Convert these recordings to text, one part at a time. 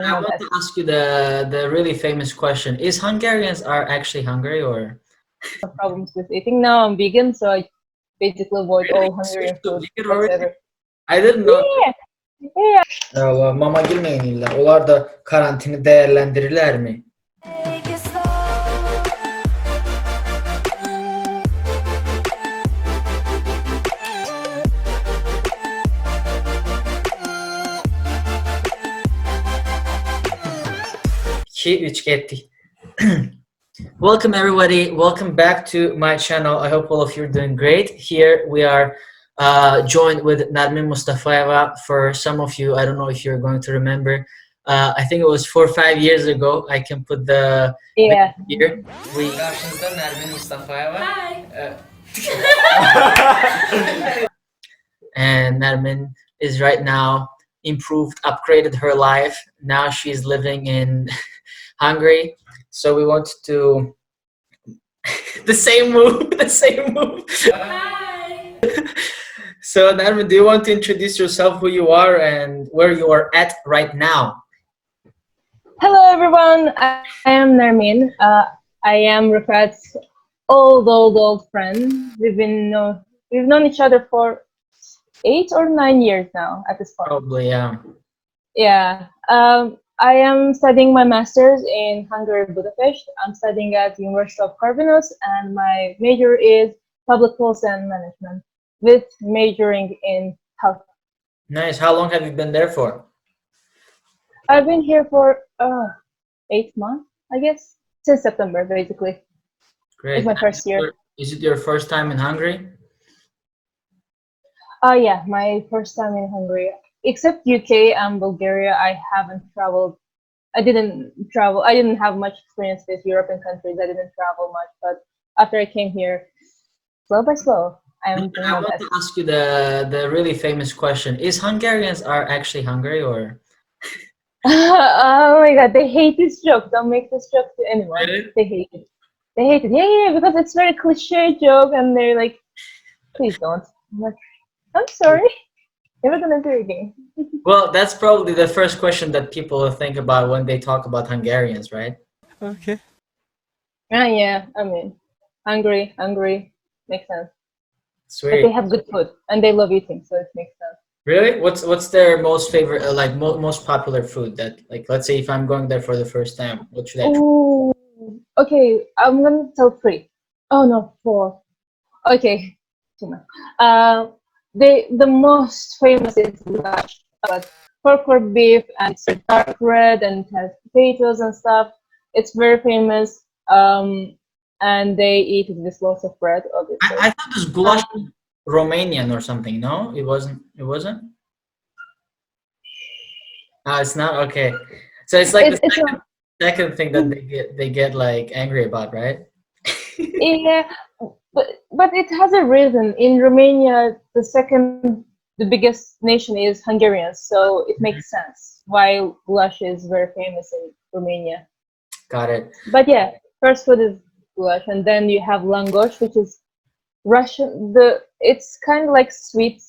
I My want best. to ask you the really famous question. Is Hungarians are actually hungry or Problems with eating. Now I'm vegan, so I basically avoid really? all Switch Hungarian to food vegan already? whatsoever. I didn't know. Yeah, yeah. Allah, mama girmeyin illa. Onlar da karantini değerlendirirler mi? İki, üç gitti. Welcome everybody. Welcome back to my channel. I hope all of you are doing great. Here we are joined with Narmin Mustafayeva. For some of you, I don't know if you're going to remember. I think it was 4 or 5 years ago. I can put the Yeah. video here. Karşınızda Narmin Mustafayeva. Hi. And Narmin is right now improved, upgraded her life. Now she's living in Hungary. So we want to the same move, the same move. Hi. So Narmin, do you want to introduce yourself, who you are and where you are at right now? Hello, everyone. I am Narmin. I am Rafat's old friend. We've known each other for 8 or 9 years now at this point. Probably, yeah. Yeah. I am studying my master's in Hungary, Budapest. I'm studying at the University of Corvinus, and my major is public policy and management, with majoring in health. Nice. How long have you been there for? I've been here for 8 months, I guess, since September, basically. Great. It's my first year. Is it your first time in Hungary? Yeah, my first time in Hungary. Except UK and Bulgaria, I haven't traveled. I didn't travel. I didn't have much experience with European countries. I didn't travel much, but after I came here, slow by slow, I am doing I my want best. to ask you the really famous question. Is Hungarians are actually hungry or? Oh my god, they hate this joke. Don't make this joke to anyone. Really? They hate it. They hate it. Yeah, because it's very cliche joke, and they're like, please don't. I'm like, I'm sorry. Never gonna do it again. Well, that's probably the first question that people think about when they talk about Hungarians, right? Okay. Yeah, I mean, hungry, makes sense. But they Sweet. have good food, and they love eating, so it makes sense. Really? What's their most favorite, like most popular food that, like, let's say if I'm going there for the first time, what should I try? Ooh, okay, I'm gonna tell 3. Oh no, 4. Okay, too much. The most famous is goulash, but pork or beef, and it's dark red and it has potatoes and stuff. It's very famous. And they eat it with lots of bread, obviously. I thought this goulash was Romanian or something. No, it wasn't. It wasn't. Ah, it's not. Okay, so it's like the It's second thing that they get like angry about, right? yeah, but it has a reason. In Romania, the biggest nation is Hungarians, so it makes sense why goulash is very famous in Romania. Got it. But yeah, first food is goulash, and then you have langosh, which is Russian. It's kind of like sweet.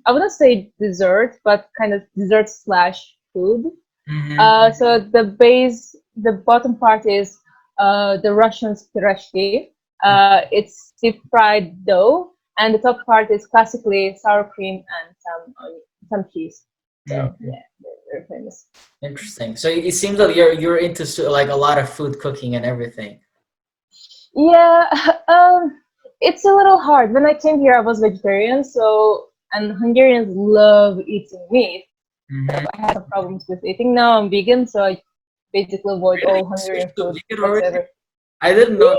I wouldn't say dessert, but kind of dessert slash food. Mhm. So the bottom part is the Russian pyrashki. It's deep fried dough, and the top part is classically sour cream and some cheese. So yeah, they're very famous. Interesting. So it seems like you're into like a lot of food cooking and everything. Yeah, it's a little hard. When I came here, I was vegetarian, and Hungarians love eating meat. Mhm. I had some problems with eating. Now I'm vegan, so I basically avoid all Hungarian Switch to food vegan already? whatsoever. I didn't know.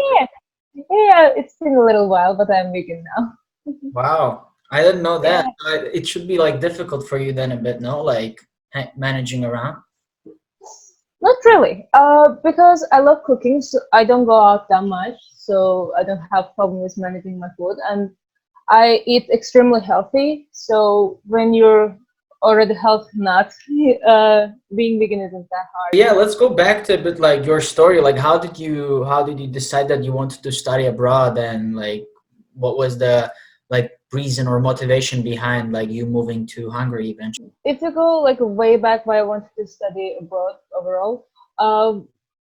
Yeah, it's been a little while, but I'm vegan now. Wow, I didn't know that. Yeah. It should be like difficult for you then a bit, no? Like managing around. Not really, because I love cooking, so I don't go out that much, so I don't have problem with managing my food, and I eat extremely healthy. So when you're already health nut, being vegan isn't that hard. Yeah, let's go back to a bit like your story. Like, how did you decide that you wanted to study abroad, and like, what was like reason or motivation behind like you moving to Hungary eventually? If you go like way back why I wanted to study abroad overall,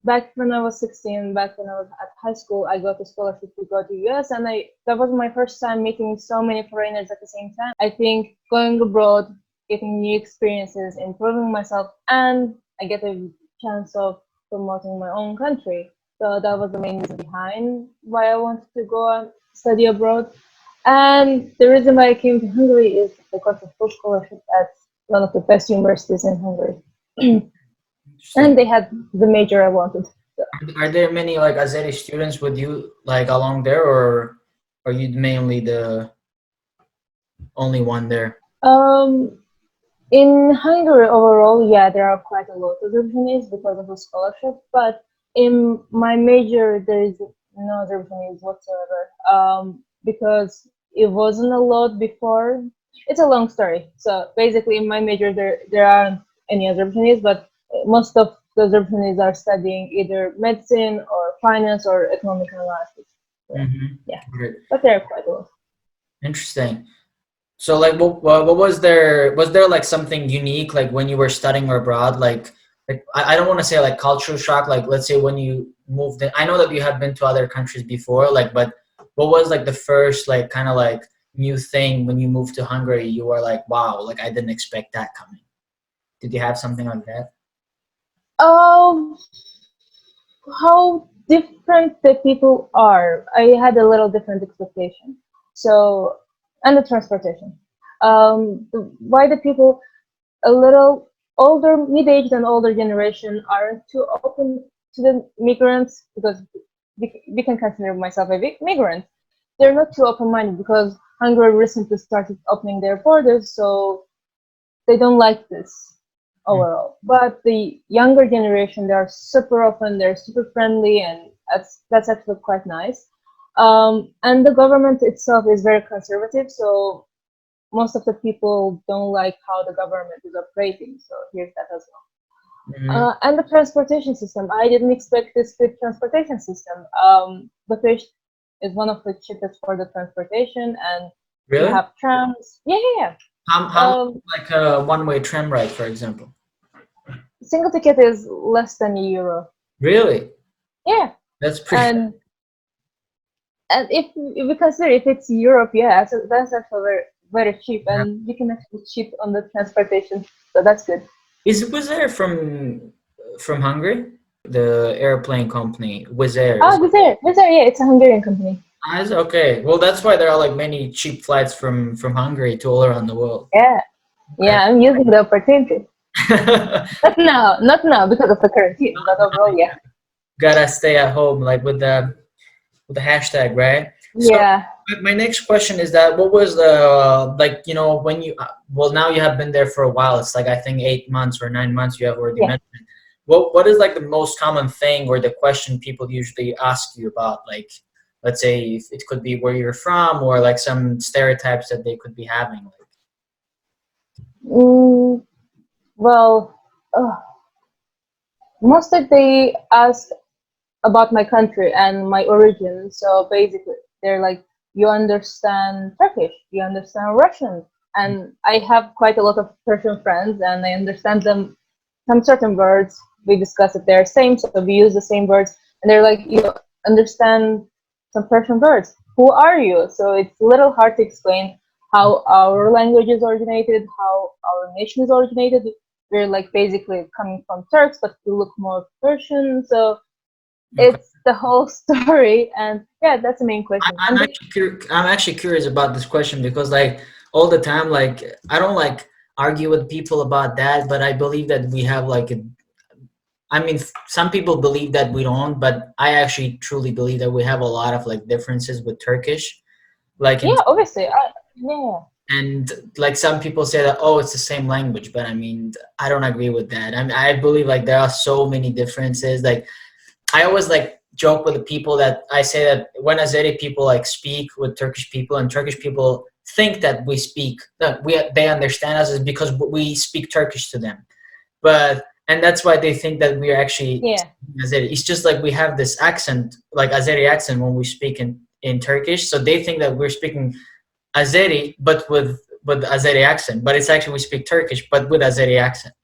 back when I was 16, back when I was at high school, I got a scholarship to go to US, and that was my first time meeting so many foreigners at the same time. I think going abroad, getting new experiences, improving myself, and I get a chance of promoting my own country. So that was the main reason behind why I wanted to go and study abroad. And the reason why I came to Hungary is because of full scholarship at one of the best universities in Hungary. And they had the major I wanted. So. Are there many like Azeri students with you like along there, or are you mainly the only one there? In Hungary overall, yeah, there are quite a lot of Azerbaijani because of the scholarship, but in my major, there is no Azerbaijani whatsoever, because it wasn't a lot before. It's a long story. So basically, in my major, there aren't any Azerbaijanis, but most of the Azerbaijanis are studying either medicine or finance or economic analysis. So, yeah, Great. but there are quite a lot. Interesting. So like what was there like something unique like when you were studying abroad, like I don't want to say like cultural shock, like let's say when you moved in, I know that you have been to other countries before, like, but what was like the first like kind of like new thing when you moved to Hungary, you were like, wow, like I didn't expect that coming? Did you have something like that? How different the people are. I had a little different expectation. So, and the transportation. Why the people a little older, mid-aged and older generation aren't too open to the migrants, because we can consider myself a migrant. They're not too open-minded because Hungary recently started opening their borders, so they don't like this overall. But the younger generation, they are super open, they're super friendly, and that's actually quite nice. And the government itself is very conservative, so most of the people don't like how the government is operating. So here's that as well. And the transportation system, I didn't expect this good transportation system. Budapest is one of the cheapest for the transportation, and Really? you have trams. Yeah. How like a one-way tram ride, for example? Single ticket is less than €1. Really? Yeah. That's pretty. And if we consider if it's Europe, yeah, so that's actually very, very cheap, and you can actually cheap on the transportation, so that's good. Was there from Hungary? The airplane company Wizz Air. Wizz Air, yeah, it's a Hungarian company. Okay, well that's why there are like many cheap flights from Hungary to all around the world. Yeah, yeah, I'm using the opportunity. Not now because of the quarantine, but overall, yeah. Gotta stay at home, like with the hashtag, right? Yeah. So my next question is that what was the like, you know, when you well now you have been there for a while, it's like I think 8 months or 9 months you have already mentioned. What is like the most common thing or the question people usually ask you about, like let's say if it could be where you're from or like some stereotypes that they could be having? Well, mostly they ask about my country and my origin. So basically, they're like, you understand Turkish, you understand Russian, and I have quite a lot of Persian friends, and I understand them some certain words. We discuss it; they're same, so we use the same words, and they're like, you understand some Persian words. Who are you? So it's a little hard to explain how our language is originated, how our nation is originated. We're like basically coming from Turks, but we look more Persian. So it's the whole story, and yeah, that's the main question. I'm actually curious about this question because like all the time, like I don't like argue with people about that, but I believe that we have like I mean, some people believe that we don't, but I actually truly believe that we have a lot of like differences with Turkish, like yeah, obviously, yeah. And like some people say that, oh, it's the same language, but I mean, I don't agree with that. I mean, I believe like there are so many differences. Like I always like joke with the people that I say that when Azeri people like speak with Turkish people and Turkish people think that we speak, that they understand us is because we speak Turkish to them. And that's why they think that we are actually Azeri. It's just like we have this accent, like Azeri accent when we speak in Turkish. So they think that we're speaking Azeri, but with Azeri accent. But it's actually we speak Turkish, but with Azeri accent.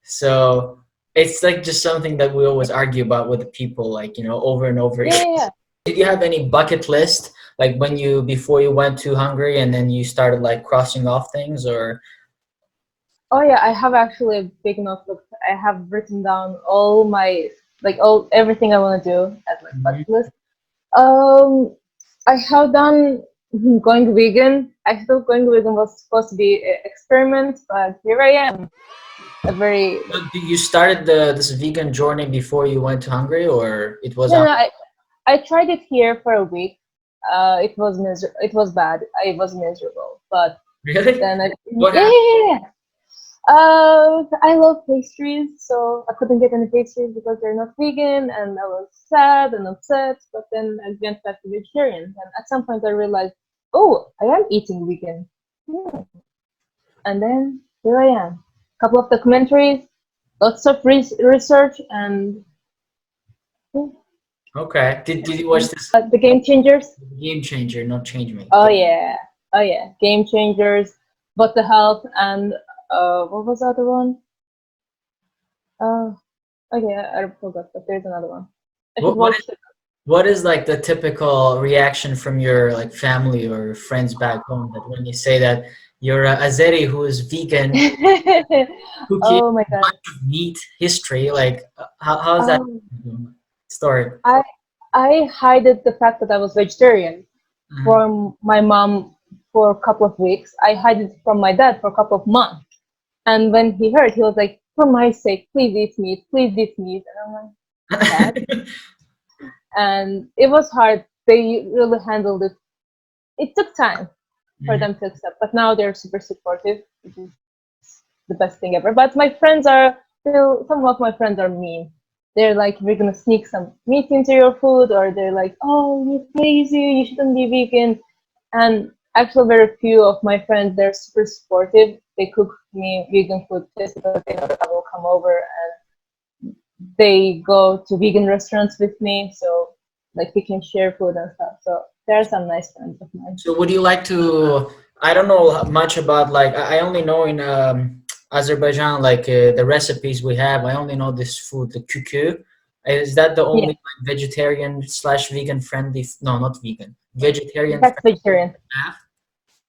So it's like just something that we always argue about with the people, like over and over Yeah, again. yeah, yeah. Did you have any bucket list, like when you before you went to Hungary and then you started like crossing off things, or? Oh yeah, I have actually a big notebook. I have written down all my all everything I want to do as like Mhm. bucket list. Um, I have done going vegan. I thought going vegan was supposed to be an experiment, but here I am. A very So you started this vegan journey before you went to Hungary, or it was no, on? no. I tried it here for a week. It was bad. I was miserable. But Really? then What yeah, happened? yeah, yeah, yeah. I love pastries, so I couldn't get any pastries because they're not vegan, and I was sad and upset. But then I went back to vegetarian, and at some point I realized, oh, I am eating vegan. Hmm. And then here I am. Couple of documentaries, lots of research, and hmm, Okay. Did you watch this the game changers. Game Changer, not Change Me? Oh yeah, oh yeah, game changers. But the health and what was the other one? Uh, okay, I forgot, but there's another one. I should What watch it. what is like the typical reaction from your like family or friends back home that when you say that you're a Azeri who is vegan, cooking, Oh my god. bunch of meat history, like how's that Um, story? I I hid the fact that I was vegetarian Mhm. from my mom for a couple of weeks. I hid it from my dad for a couple of months. And when he heard, he was like, "For my sake, please eat meat, please eat meat." And I'm like, "Dad." And it was hard. They really handled it. It took time for Mhm. them to accept, but now they're super supportive, which is the best thing ever. But my friends are still, some of my friends are mean. They're like, we're gonna sneak some meat into your food, or they're like, oh, you're crazy, you shouldn't be vegan. And actually, very few of my friends, they're super supportive. They cook me vegan food just because they know that I will come over, and they go to vegan restaurants with me. So, like, we can share food and stuff. So, there are some nice friends of mine. So would you like to? I don't know much about like I only know in Azerbaijan like the recipes we have. I only know this food, the kuku. Is that the Yeah, only like, vegetarian slash vegan friendly? No, not vegan. Vegetarian that's friendly food vegetarian. we have,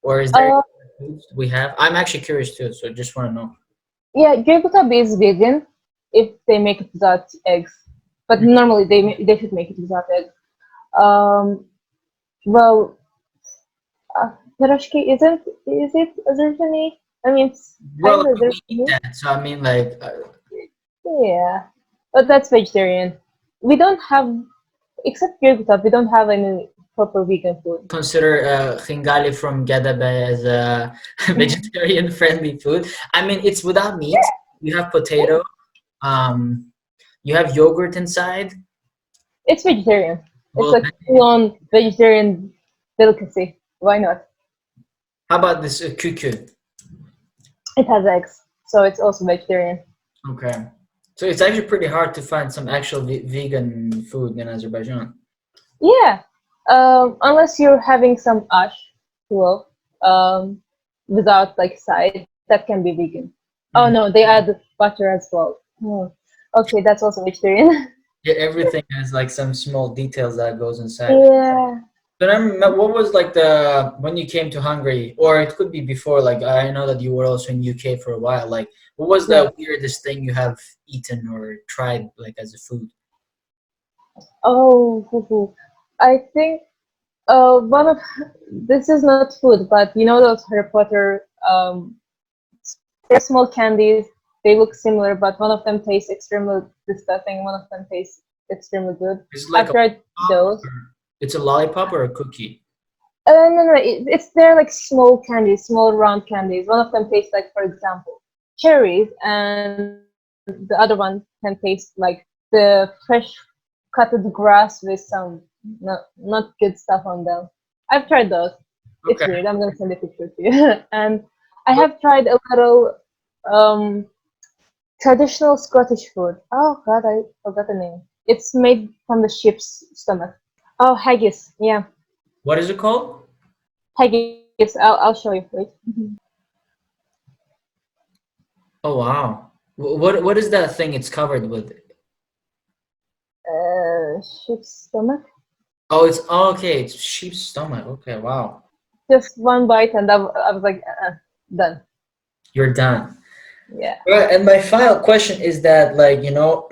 or is there any Uh, other foods we have? I'm actually curious too, so just want to know. Yeah, Gyogutab is vegan if they make it without eggs, but normally they should make it without eggs. Um, well, Pierogi isn't is it Azerbaijani? I mean, it's kind Well, of we eat Azerbaijani. that, so I mean like Yeah, but that's vegetarian. We don't have except Gyogutab, we don't have any proper vegan food. consider khingali from Gadabe as a vegetarian friendly food. I mean, it's without meat. You have potato. Um, you have yogurt inside. It's vegetarian. It's Well, like full-on vegetarian delicacy. Why not? how about this kuku? It has eggs, so it's also vegetarian. Okay, so it's actually pretty hard to find some actual vegan food in Azerbaijan. Yeah, unless you're having some ash, well, without like side, that can be vegan. Oh Mm. no, they add butter as well. Hmm. Okay, that's also vegetarian. Yeah, everything has like some small details that goes inside. Yeah, But what was like the when you came to Hungary, or it could be before? Like I know that you were also in UK for a while. Like, what was yeah. the weirdest thing you have eaten or tried like as a food? Oh, hoo, hoo. I think one of this is not food, but you know those Harry Potter they're small candies. They look similar, but one of them tastes extremely disgusting. One of them tastes extremely good. Is it like I've a tried those. it's a lollipop or a cookie? No, no, it's they're like small candies, small round candies. One of them tastes like, for example, cherries, and the other one can taste like the fresh cutted grass with some not good stuff on them. I've tried those. It's Okay. weird. I'm gonna send a picture to you. And I have tried a little um, traditional Scottish food. Oh God, I forgot the name. It's made from the sheep's stomach. Oh, haggis. Yeah, What is it called? haggis. Yes, I'll show you. Wait. Oh wow. What is that thing it's covered with? Sheep's stomach. Oh, it's okay. It's sheep's stomach. Okay, wow. Just one bite, and I was like, done. You're done. Yeah. Right, and my final question is that, like, you know,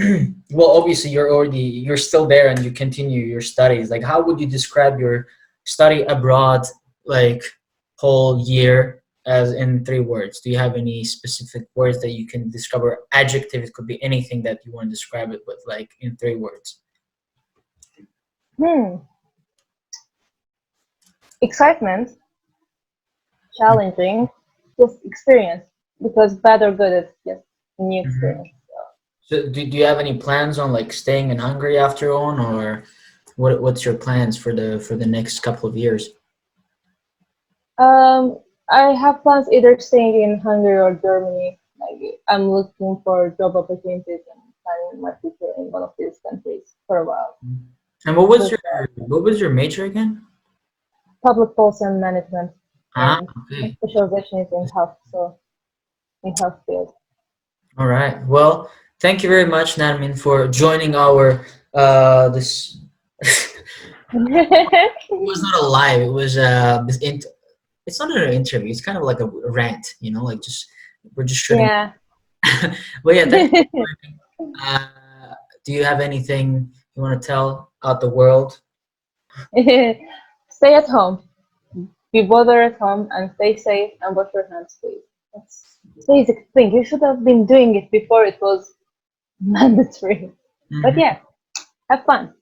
well, obviously you're still there and you continue your studies. Like, how would you describe your study abroad, like, whole year as in 3 words? Do you have any specific words that you can describe, or adjective? It could be anything that you want to describe it with, like, in 3 words. Excitement, challenging, just experience. Because bad or good, it's just a new Mhm. experience. So, do you have any plans on like staying in Hungary after on, or what's your plans for the next couple of years? I have plans either staying in Hungary or Germany. Like I'm looking for job opportunities and planning my future in one of these countries for a while. And With what was your major again? public policy and management, Ah, and my okay. specialization is in health, so in health field. All right. Well, thank you very much, Narmin, for joining our this. It was not a live. It was it's not an interview. It's kind of like a rant, you know, like just we're just shooting. Yeah. Well, yeah. Thank you. Do you have anything you want to tell out the world? Stay at home. Be bothered at home and stay safe and wash your hands, please. That's basic thing. You should have been doing it before it was mandatory. But Mhm. yeah, have fun.